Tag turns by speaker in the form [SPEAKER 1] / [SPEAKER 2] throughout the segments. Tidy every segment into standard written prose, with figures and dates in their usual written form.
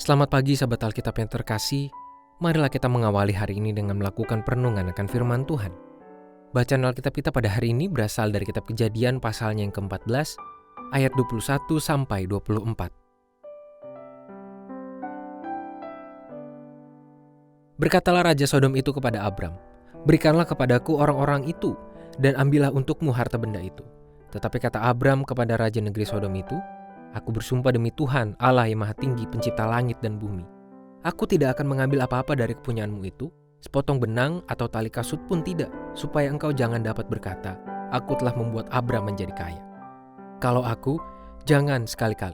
[SPEAKER 1] Selamat pagi sahabat Alkitab yang terkasih. Marilah kita mengawali hari ini dengan melakukan perenungan akan firman Tuhan. Bacaan Alkitab kita pada hari ini berasal dari kitab Kejadian pasalnya yang ke-14, ayat 21 sampai 24. Berkatalah Raja Sodom itu kepada Abram, "Berikanlah kepadaku orang-orang itu, dan ambillah untukmu harta benda itu." Tetapi kata Abram kepada Raja negeri Sodom itu, "Aku bersumpah demi Tuhan, Allah yang Maha Tinggi, pencipta langit dan bumi. Aku tidak akan mengambil apa-apa dari kepunyaanmu itu, sepotong benang atau tali kasut pun tidak, supaya engkau jangan dapat berkata, aku telah membuat Abram menjadi kaya. Kalau aku, jangan sekali-kali.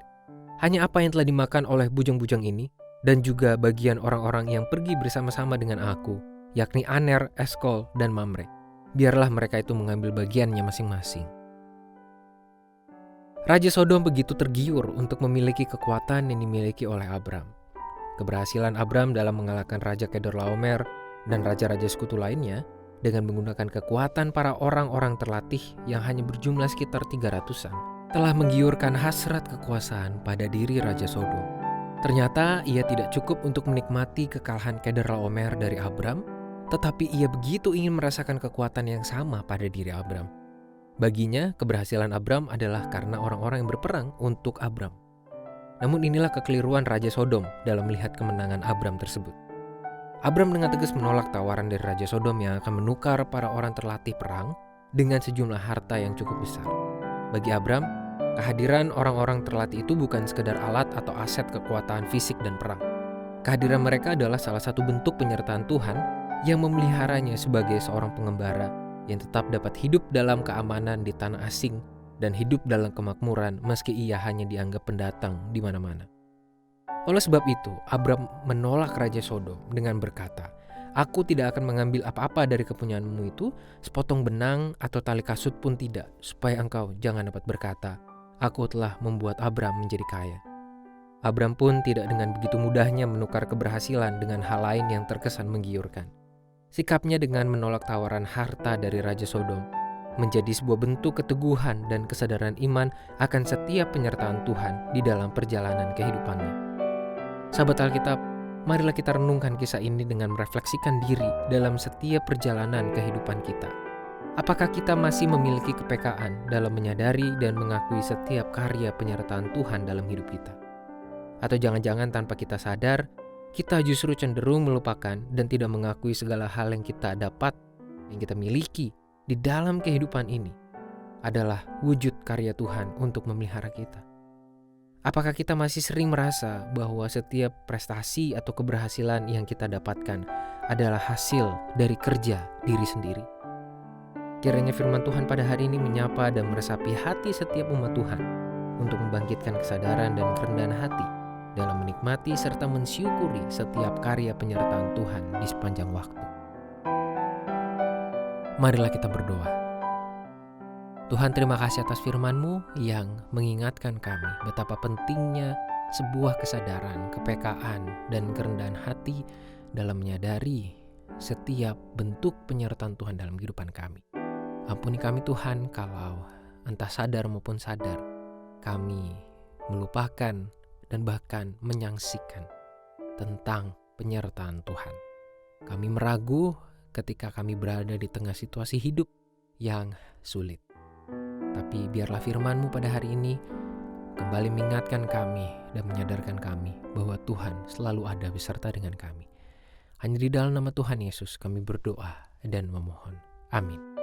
[SPEAKER 1] Hanya apa yang telah dimakan oleh bujang-bujang ini, dan juga bagian orang-orang yang pergi bersama-sama dengan aku, yakni Aner, Eskol, dan Mamre. Biarlah mereka itu mengambil bagiannya masing-masing." Raja Sodom begitu tergiur untuk memiliki kekuatan yang dimiliki oleh Abram. Keberhasilan Abram dalam mengalahkan Raja Kedorlaomer dan raja-raja sekutu lainnya dengan menggunakan kekuatan para orang-orang terlatih yang hanya berjumlah sekitar 300-an telah menggiurkan hasrat kekuasaan pada diri Raja Sodom. Ternyata ia tidak cukup untuk menikmati kekalahan Kedorlaomer dari Abram, tetapi ia begitu ingin merasakan kekuatan yang sama pada diri Abram. Baginya, keberhasilan Abram adalah karena orang-orang yang berperang untuk Abram. Namun inilah kekeliruan Raja Sodom dalam melihat kemenangan Abram tersebut. Abram dengan tegas menolak tawaran dari Raja Sodom yang akan menukar para orang terlatih perang dengan sejumlah harta yang cukup besar. Bagi Abram, kehadiran orang-orang terlatih itu bukan sekedar alat atau aset kekuatan fisik dan perang. Kehadiran mereka adalah salah satu bentuk penyertaan Tuhan yang memeliharanya sebagai seorang pengembara yang tetap dapat hidup dalam keamanan di tanah asing dan hidup dalam kemakmuran meski ia hanya dianggap pendatang di mana-mana. Oleh sebab itu, Abram menolak Raja Sodom dengan berkata, "Aku tidak akan mengambil apa-apa dari kepunyaanmu itu, sepotong benang atau tali kasut pun tidak, supaya engkau jangan dapat berkata, aku telah membuat Abram menjadi kaya." Abram pun tidak dengan begitu mudahnya menukar keberhasilan dengan hal lain yang terkesan menggiurkan. Sikapnya dengan menolak tawaran harta dari Raja Sodom menjadi sebuah bentuk keteguhan dan kesadaran iman akan setiap penyertaan Tuhan di dalam perjalanan kehidupannya. Sahabat Alkitab, marilah kita renungkan kisah ini dengan merefleksikan diri dalam setiap perjalanan kehidupan kita. Apakah kita masih memiliki kepekaan dalam menyadari dan mengakui setiap karya penyertaan Tuhan dalam hidup kita? Atau jangan-jangan tanpa kita sadar, kita justru cenderung melupakan dan tidak mengakui segala hal yang kita dapat, yang kita miliki di dalam kehidupan ini adalah wujud karya Tuhan untuk memelihara kita. Apakah kita masih sering merasa bahwa setiap prestasi atau keberhasilan yang kita dapatkan adalah hasil dari kerja diri sendiri? Kiranya firman Tuhan pada hari ini menyapa dan meresapi hati setiap umat Tuhan untuk membangkitkan kesadaran dan kerendahan hati dalam menikmati serta mensyukuri setiap karya penyertaan Tuhan di sepanjang waktu. Marilah kita berdoa. Tuhan, terima kasih atas firman-Mu yang mengingatkan kami betapa pentingnya sebuah kesadaran, kepekaan, dan kerendahan hati dalam menyadari setiap bentuk penyertaan Tuhan dalam kehidupan kami. Ampuni kami Tuhan kalau entah sadar maupun sadar kami melupakan dan bahkan menyangsikan tentang penyertaan Tuhan. Kami meragu ketika kami berada di tengah situasi hidup yang sulit. Tapi biarlah firman-Mu pada hari ini kembali mengingatkan kami dan menyadarkan kami bahwa Tuhan selalu ada beserta dengan kami. Hanya di dalam nama Tuhan Yesus kami berdoa dan memohon. Amin.